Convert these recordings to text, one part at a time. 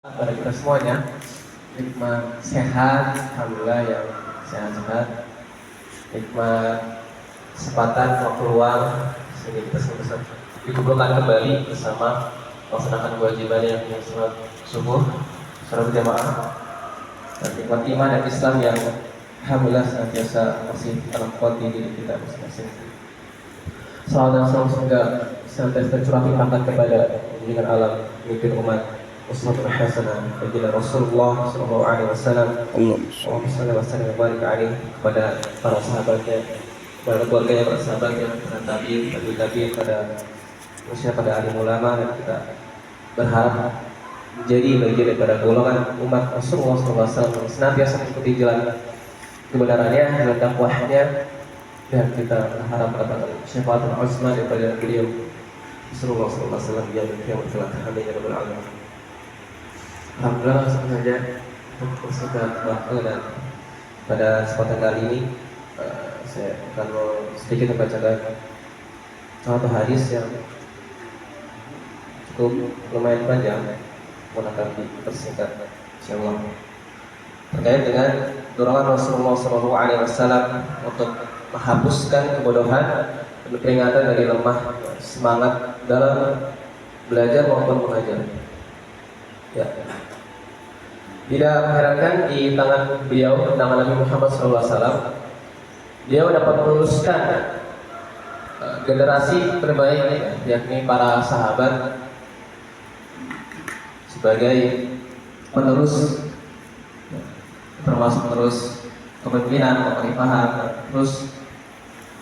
Pada kita semuanya, nikmat sehat, alhamdulillah yang sehat-sehat, nikmat kesempatan waktu luang sehingga kita semua dikumpulkan kembali bersama melaksanakan kewajiban yang sholat subuh, sholat berjamaah, dan nikmat iman dan Islam yang alhamdulillah senantiasa masih terkuat di diri kita masing-masing. Salam dan salam semoga senantiasa tercurahkan kepada junjungan alam, pemimpin umat uswatun hasanah baginda Rasulullah sallallahu alaihi wasallam. Allahumma shalli wa sallim wa barik alaihi, kepada para sahabatnya, kepada keluarganya, para sahabatnya, para tabi'in, pada manusia, pada alim ulama, dan kita berharap menjadi bagian daripada golongan umat Rasulullah sallallahu alaihi wasallam yang senantiasa mengikuti jalan kebenarannya, jalan dakwahnya, dan kita berharap mendapatkan syafaatul uzma daripada beliau Rasulullah sallallahu alaihi wasallam yang telah amin ya rabbal alamin. Alhamdulillah, langsung saja untuk dan pada kesempatan kali ini saya akan sedikit membacakan satu hadis yang cukup lumayan panjang, akan dipersingkat insyaallah, terkait dengan dorongan Rasulullah SAW untuk menghapuskan kebodohan dan peringatan dari lemah semangat dalam belajar maupun mengajar. Ya. Tidak mengherankan di tangan beliau, tangan Nabi Muhammad SAW, beliau dapat meluluskan generasi terbaik, yakni para sahabat, sebagai penerus, termasuk terus kepemimpinan, kekhalifahan, terus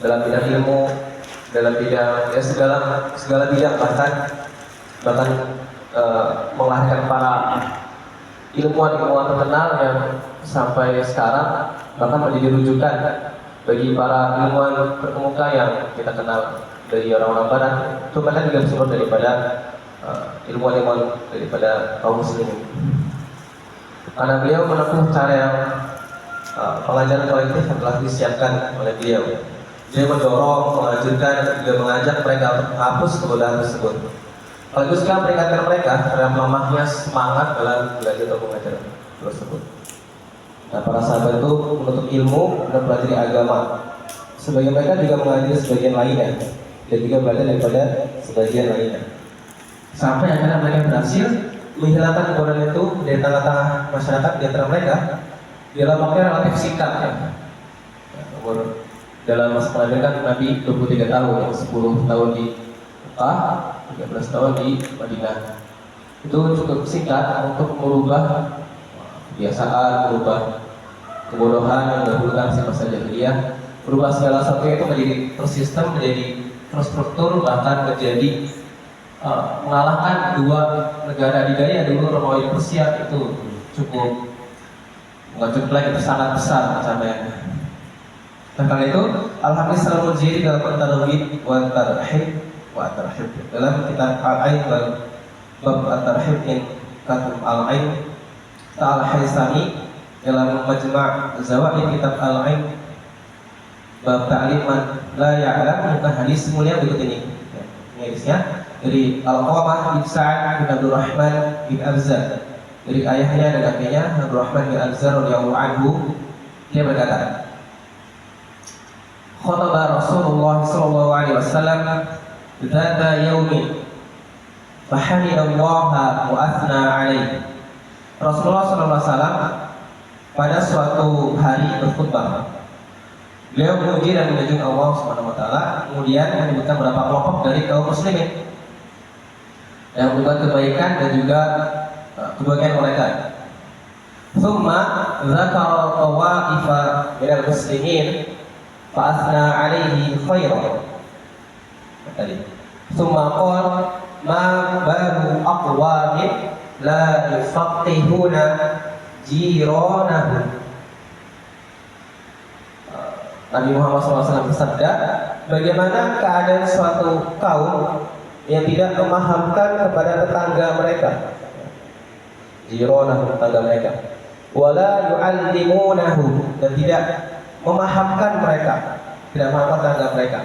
dalam bidang ilmu, dalam bidang segala bidang, bahkan melahirkan para ilmuwan terkenal yang sampai sekarang bahkan menjadi rujukan bagi para ilmuwan terkemuka yang kita kenal dari orang-orang barat. Itu bahkan juga bersumber daripada ilmuwan daripada kaum muslimin, karena beliau menempuh cara yang pengajaran kolektif yang telah disiapkan oleh beliau. Dia mendorong, mengajarkan, juga mengajak mereka untuk menghapus kebodohan tersebut. Sekaligus juga memperingatkan mereka terhadap lemahnya semangat dalam belajar atau mengajar tersebut. Nah, para sahabat itu menuntut ilmu dan pelajari agama. Sebagian mereka juga mengajari sebagian lainnya, dan juga belajar daripada sebagian lainnya. Sampai akhirnya mereka berhasil menghilangkan kebodohan itu dari tengah-tengah masyarakat di antara mereka dalam waktu relatif singkat. Dalam masa pelajaran Nabi 23 tahun, 10 tahun di Mekah, 13 tahun di Madinah. Itu cukup singkat untuk merubah kebiasaan, merubah kebodohan yang dahulukan si masa jahiliyah, merubah segala sesuatu itu menjadi tersistem, menjadi terstruktur, bahkan menjadi mengalahkan dua negara adidaya dulu, Romawi dan Persia. Itu cukup lagi sangat besar pencapaiannya. Dan karena itu Al-Hafiz Al-Muziri dalam At-Targhib wa Tarhib dalam kitab Al-Ain dan bab At-Tarhib in Katib Al-Ain, Al-Haisami dalam Majma' Zawaid kitab Al-Ain bab ta'liman la ya'lam, bukan hadis mulia berikut ini. Ini hadisnya dari Al-Qamah bin Sa'ad bin Abdul Rahman bin Abzar, dari ayahnya dan kakeknya Abdul Rahman bin Abzar radhiyallahu anhu. Dia berkata, khataba Rasulullah sallallahu alaihi wasallam dzata yaumin fahamidallaha wa athna alaihi. Rasulullah sallallahu alaihi wasallam pada suatu hari berkhutbah, beliau memuji dan menyanjung Allah Subhanahu wa taala, kemudian menyebutkan beberapa kelompok dari kaum muslimin yang membuat kebaikan dan juga kebaikan mereka. Tsumma dzakara tawa'ifa minal muslimin fa athna alaihi khairan. Tadi tsumma qala ma balu aqwamin la yafaqihuna jiranahum. Nabi Muhammad SAW bersabda, bagaimana keadaan suatu kaum yang tidak memahamkan kepada tetangga mereka, jiranahum, tetangga mereka, wala yu'allimunahum, dan tidak memahamkan mereka, tidak memahamkan tetangga mereka,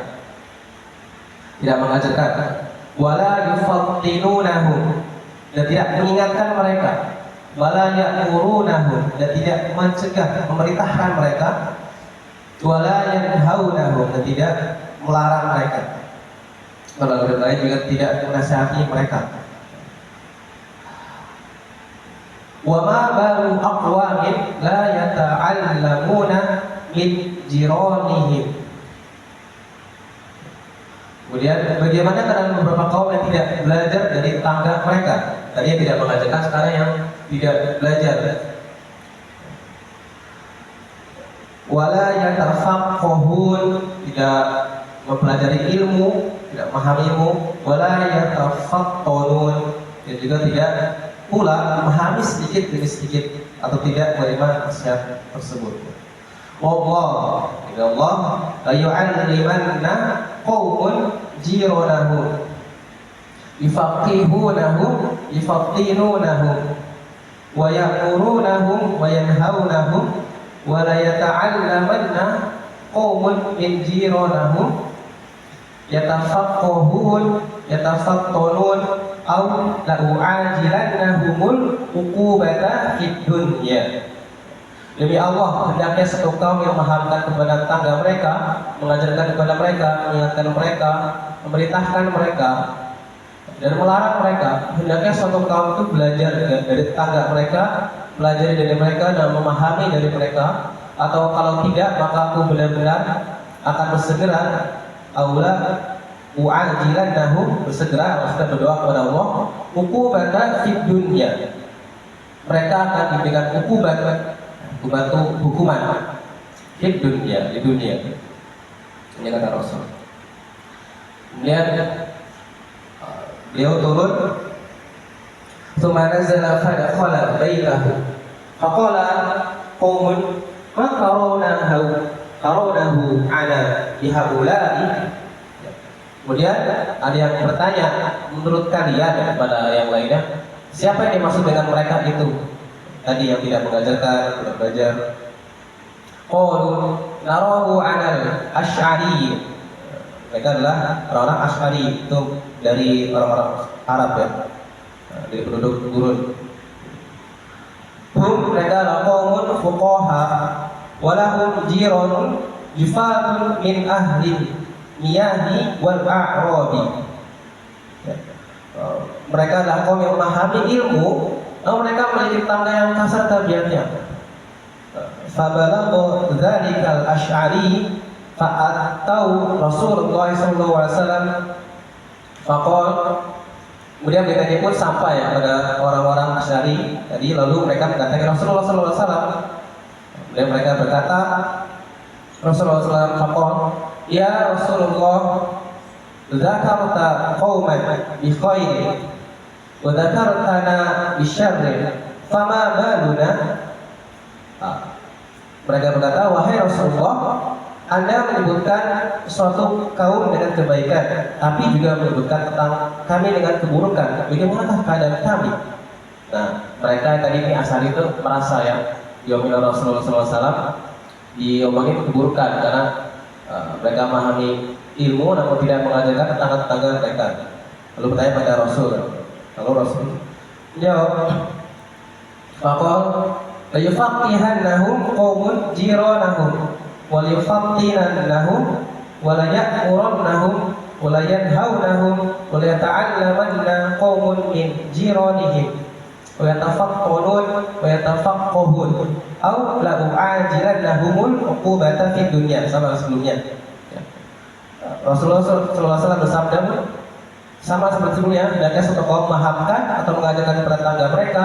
tidak mengajarkan, wala yufattinunahum, dan tidak mengingatkan mereka, wala ya'murunahum, dan tidak mencegah, memerintahkan mereka, wala yanhaunahum, dan tidak melarang mereka. Kalau ada lain juga tidak menasihati mereka. Wa ma balu aqwamin la yata'allamuna min jiranihim. Kemudian bagaimana keadaan beberapa kaum yang tidak belajar dari tetangga mereka? Tadi yang tidak mengajarkan, sekarang yang tidak belajar. Wala yatafaqahun, tidak mempelajari ilmu, tidak memahami ilmu. Wala yatafattanun, dan juga tidak pula memahami sedikit demi sedikit atau tidak menerima nasihat tersebut. Allah, ya Allah, la yu'allimanna qaumun jiranahum yufaqihunahum yufattinunahum wa ya'murunahum wa yanhaunahum wa la yata'allamanna qaumun min jiranahum yatafaqqahun yatafattanun aw la u'ajilannahumul uqubata fid dunya. Demi Allah, hendaknya satu kaum yang memahamkan kepada tetangga mereka, mengajarkan kepada mereka, mengingatkan mereka, memerintahkan mereka, dan melarang mereka. Hendaknya suatu kaum itu belajar dari tetangga mereka, belajar dari mereka dan memahami dari mereka. Atau kalau tidak, maka aku benar-benar akan bersegera, aula u'ajilannahum, bersegera, maksudnya berdoa kepada Allah, uqubata fid dunya. Mereka akan diberikan hukuman di dunia. Ini kata Rasul. Kemudian beliau turun, "Tsumma nazala fadakhala baitahu faqala qaumun ma tarawnahu ala bihaula'i." Kemudian ada yang bertanya, menurut kalian, kepada yang lainnya, siapa yang dimaksud dengan mereka itu? Tadi yang tidak mengajarkan, tidak belajar. Qalu narahu 'alal asy'ari. Mereka adalah orang-orang Asy'ari, itu dari orang-orang Arab ya, dari penduduk gurun. Mereka adalah qaumun fuqaha wa lahum jiranun jifatun min ahli miyahi wal a'rabi. Mereka adalah kaum yang memahami ilmu, namun mereka memiliki tetangga yang kasar tabiatnya. Fabalagha dzalikal asy'ari fa'atau Rasulullah sallallahu alaihi wasallam faqal. Kemudian beritanya pun sampai kepada orang-orang Asy'ari tadi, lalu mereka mendatangi Rasulullah sallallahu alaihi wasallam. Kemudian mereka berkata, Rasulullah sallallahu alaihi wasallam faqal, "Ya Rasulullah, dzakarta qauman bi khairin wa dzakartana bi syarrin, fama baluna?" Mereka berkata, "Wahai Rasulullah, Anda menyebutkan suatu kaum dengan kebaikan, tapi juga menyebutkan tentang kami dengan keburukan. Bagaimanakah keadaan kami?" Nah, mereka tadi ini Asy'ari itu merasa ya, diomongin Rasulullah SAW, diomongin keburukan karena mereka memahami ilmu namun tidak mengajarkan tetangga-tetangga mereka. Lalu bertanya pada Rasul. Lalu Rasul jawab, "Faqal la yufaqihannahum qaumun jiranahum wa yufattinannahum wa la ya'murannahum wa la yanhawnahum wa la yata'allamanna qaumun min jiranihim wa yatafaqqahun wa yatafaqqahun aw la u'ajilannahumul uqubata fid dunya." Sama sebelumnya Rasulullah SAW bersabda sama seperti sebelumnya, hendaknya suatu kaum memahamkan atau mengajarkan kepada tetangga mereka,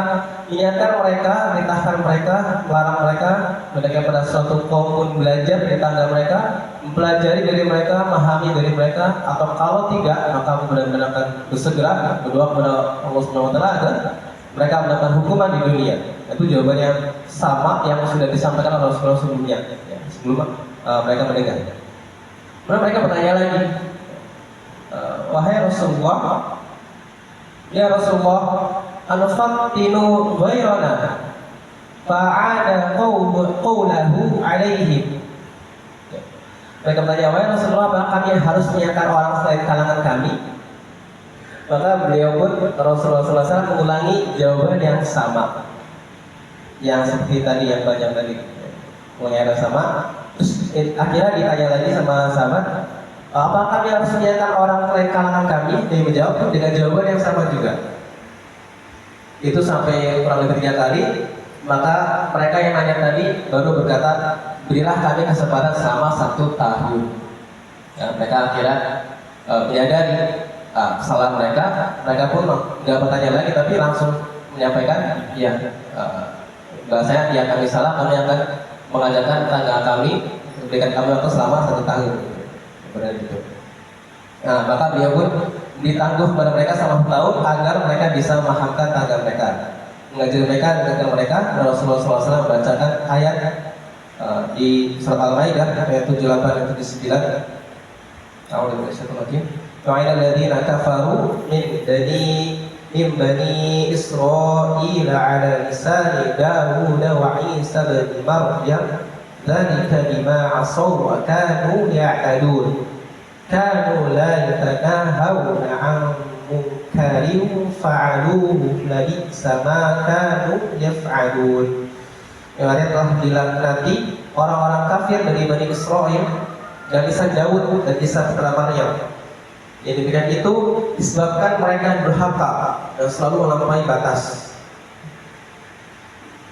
mengingatkan mereka, merintahkan mereka, melarang mereka. Hendaknya pada suatu kaum pun belajar dari tetangga mereka, mempelajari dari mereka, memahami dari mereka. Atau kalau tidak, maka benar-benar akan bersegera berdoa kepada Allah Subhanahu wa Ta'ala agar mereka mendapatkan hukuman di dunia. Itu jawabannya sama yang sudah disampaikan oleh Rasulullah sebelumnya, ya, sebelum mereka mendengar. Kemudian mereka bertanya lagi, "Wahai Rasulullah, ya Rasulullah, anufattinu ghairana fa'ada qawlahu alaihim." Mereka bertanya, "Wahai Rasulullah, apakah kami harus menyiapkan orang selain kalangan kami?" Maka beliau pun, Rasulullah SAW, mengulangi jawaban yang sama. yang seperti tadi yang banyak tadi mengira sama. Terus akhirnya ditanya lagi sama sahabat, apakah kami harus menyediakan orang lain kalangan kami? Dia menjawab dengan jawaban yang sama juga. Itu sampai kurang lebih 3 kali. Maka mereka yang nanya tadi baru berkata, berilah kami kesempatan selama 1 tahun. Ya, mereka akhirnya menyadari kesalahan mereka. Mereka pun nggak bertanya lagi, tapi langsung menyampaikan, iya, bahasanya ya kami salah, kami akan mengajarkan tetangga kami, berikan kami waktu selama 1 tahun. Seperti itu. Nah, maka beliau pun ditangguh kepada mereka selama 1 tahun agar mereka bisa memahamkan tetangga mereka, mengajar mereka, mengajar mereka. Rasulullah SAW membacakan ayat di surat Al-Maidah ayat 78 dan 79. Wa'ala alladziina kafaru min bani Israil ala lisani Dawud wa Isa bin Maryam dzalika bima 'asaw wa kanu ya'tadun kanu la yatanahawna 'an munkarin fa'aluhu labisa ma kanu yaf'alun. Yang artinya telah dilaknati orang-orang kafir dari Bani Israil dan lisan Daud dan lisan putra Maryam. Yang demikian itu disebabkan mereka durhaka dan selalu melampaui batas.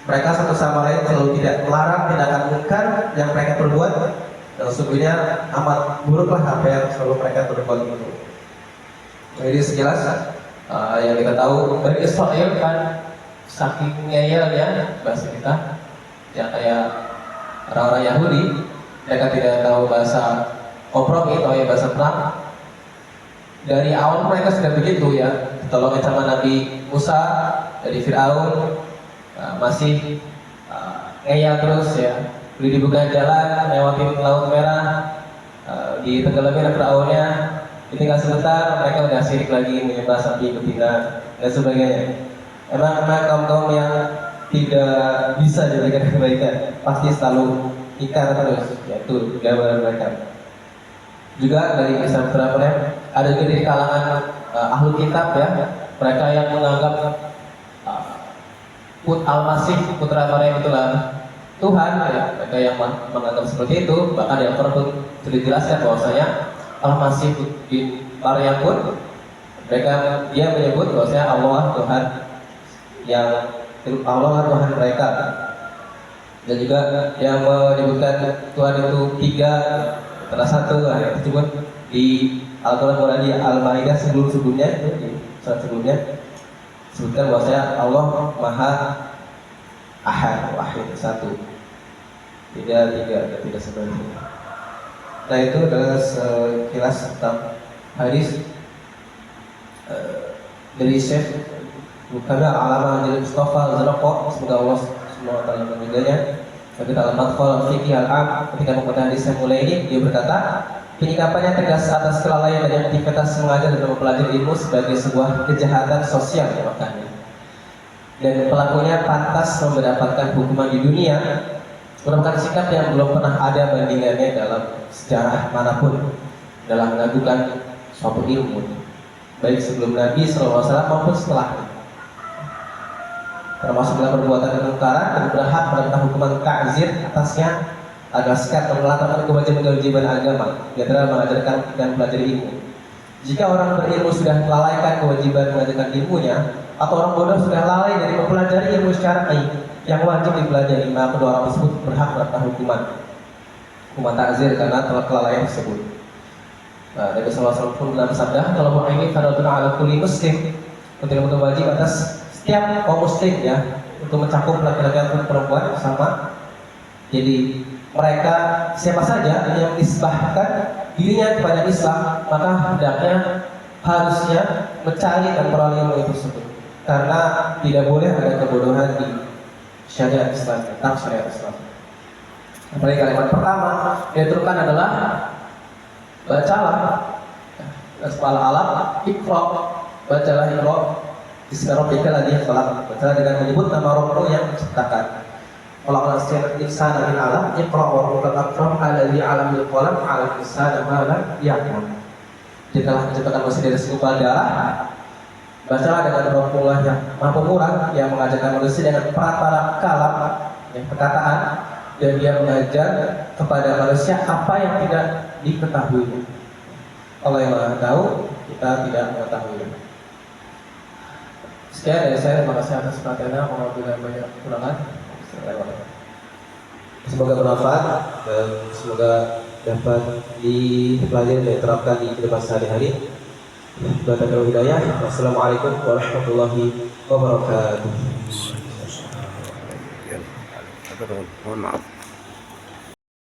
Mereka satu sama lain selalu tidak melarang tindakan munkar yang mereka perbuat, dan sesungguhnya amat buruklah apa yang selalu mereka perbuat itu. Jadi sekilas yang kita tahu, Bani Israil kan saking ngeyelnya bahasa kita, ya kayak orang-orang Yahudi. Mereka tidak tahu bahasa kompromi atau bahasa perang. Dari awal mereka sudah begitu ya, ditolongin sama Nabi Musa dari Fir'aun, masih ngeyel terus ya. Beli dibuka jalan, lewatin Laut Merah, ditenggelamkan Fir'aunnya, ditinggal sebentar, mereka udah sirik lagi menyembah sapi betina dan sebagainya. Emang kaum-kaum yang tidak bisa diberikan kebaikan pasti selalu ingkar terus, yaitu gambaran mereka. Juga dari kisah berapa ada juga di kalangan ahlu kitab ya, mereka yang menganggap Al-Masih putra Maryam itulah Tuhan ya, mereka yang menganggap seperti itu. Bahkan di Al-Quran pun sudah dijelaskan bahwasanya Al-Masih bin Maryam pun dia menyebut bahwasanya Allah Tuhan, yang Allah Tuhan mereka. Dan juga yang menyebutkan Tuhan itu 3 salah satu yang disebut di Al-Quran di Al-Maidah sebelumnya itu di surat sebelumnya sebutkan bahwasanya Allah Maha Ahad, Wahid, satu, tidak seperti itu. Nah, itu adalah sekilas tentang hadis dari Syekh Bukhari Al-Allamah Mustafa Zarqo, semoga Allah SWT menjaganya. Bagi dalam Madkhal Fikih Al-Am, ketika membaca hadis yang mulai ini, dia berkata, penyikapannya tegas atas kelalaian dari aktivitas mengajar dan mempelajari ilmu sebagai sebuah kejahatan sosial makanya. Dan pelakunya pantas mendapatkan hukuman di dunia, merupakan sikap yang belum pernah ada bandingannya dalam sejarah manapun dalam mengagukan suatu ilmu, baik sebelum Nabi SAW maupun setelahnya. Termasuk dalam perbuatan kemungkaran dan berhak mendapatkan hukuman ta'zir atasnya adalah sikap melakukan kewajiban agama, yaitu mengajarkan dan belajar ilmu. Jika orang berilmu sudah melalaikan kewajiban mengajarkan ilmunya, atau orang bodoh sudah lalai dari mempelajari ilmu syar'i yang wajib dipelajari, maka kedua orang tersebut berhak mendapatkan hukuman ta'zir karena telah kelalaian tersebut. Nabi SAW pun dalam sabda, kalau mau ini faradun ala kulli muslim, penting untuk wajib atas setiap kaum muslim ya, untuk mencakup laki-laki dan perempuan sama. Jadi mereka siapa saja yang disebahkan dirinya kepada Islam, maka hendaknya harusnya mencari dan peroleh ilmu tersebut, karena tidak boleh ada kebodohan di syariat Islam, tentang syariat Islam. Apalagi kalimat pertama yang diturunkan adalah bacalah asmal alam ikra, bacalah ikra Bismillahirrahmanirrahim alladzi khalaq. Bacalah dengan menyebut nama Rabbmu yang menciptakan. Khalaqal insana min 'alaq, iqra wa rabbukal akram alladzi 'allama bil qalam 'allamal insana ma lam ya'lam. Jikalau menciptakan manusia dari segumpal darah, Bacalah dengan Rabbullah yang Maha Pemurah, yang mengajarkan manusia dengan perantara kalam, yang perkataan, dan dia mengajar kepada manusia apa yang tidak diketahui. Allah yang Maha tahu, kita tidak mengetahui. Sekian dari saya, terima kasih atas perhatiannya. Mohon bila banyak kekurangan. Semoga bermanfaat dan semoga dapat dipelajari dan diterapkan di kehidupan sehari-hari. Wabillahi hidayah. Wassalamualaikum warahmatullahi wabarakatuh. Mohon maaf.